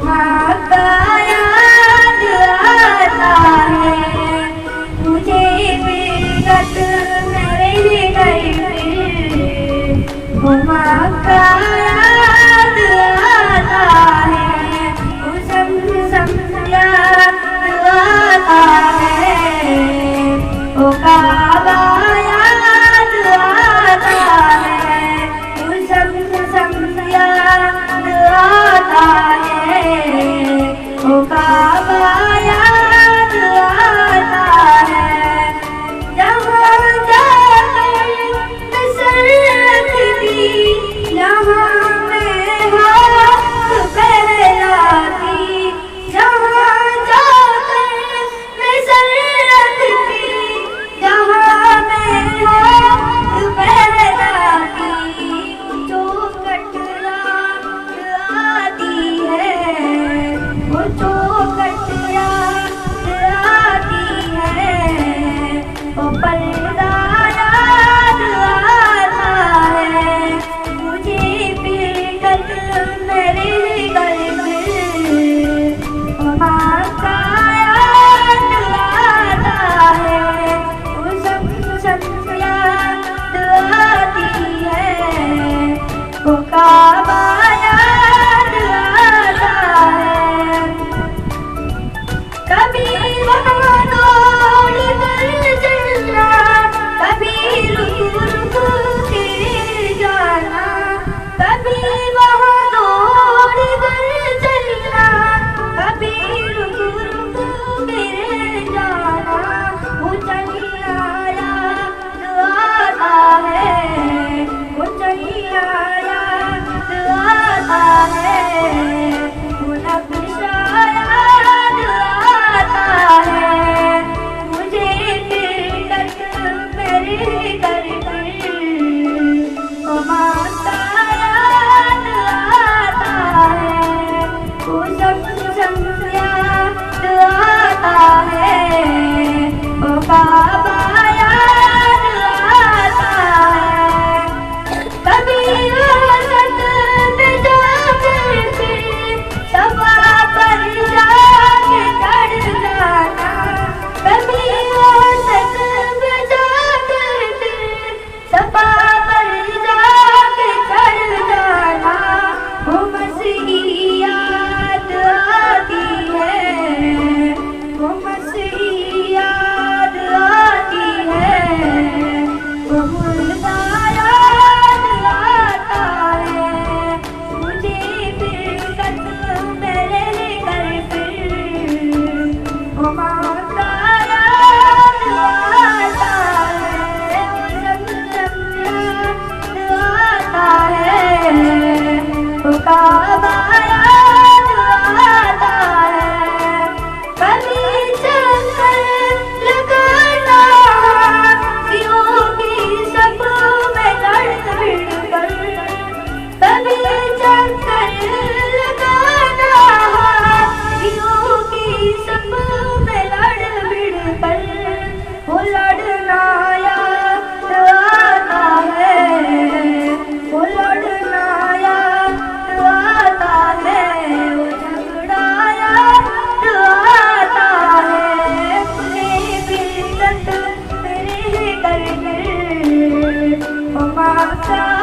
माँ का याद आता है मुझे विगत मेरे घर पे। माँ का याद आता है सम याद आता है। ओ काबा याद आता है सम याद आता है। ओ काबा याद आता है। जहाँ जाकर मसरत दी जहाँ मैं हाथ फैलाती। जहाँ जाकर मसरत दी जहाँ मैं हाथ फैलाती। जो कटरा आती है वो जो कटरा आती है। वो पर्दा याद आता है मुझे फिरकत मेरे घर पे। माँ का याद आता है वो सब याद आती है। वो काबा याद आता है। कभी वहाँ दौड़ कर चलना कभी रुक रुक के जाना। कभी वहाँ दौड़ कर चलना कभी रुक रुक के जाना। वो चलिया याद आता है वो चलिया याद आता है। वो नक्शा याद आता है मुझे फिरकत मेरे घर पे। ओ माँ का याद आता है वो सब याद आता है। ओ काबा याद आता है। कभी औसत में जाकर फिर सफा पर जाके चढ़ जाना। कभी औसत में जाकर फिर सफा पर जाके चढ़ जाना। वो मसीही याद आती है वो मसीही याद आती है। वो मुर्दा याद आता है मुझे फिरकत मेरे घर पे। ओ माँ का याद आता है वो सब याद आता है। ओ काबा याद आता है। कभी चक्कर लगाना सियों की सब में लड़ भिड़ कर। कभी चक्कर लगाना सियों की सब में लड़ भिड़ कर। वो लड़ना याद आता है वो लड़ना याद आता है। वो झगड़ा याद आता है मुझे फिरकत मेरे घर पे। ओ माँ का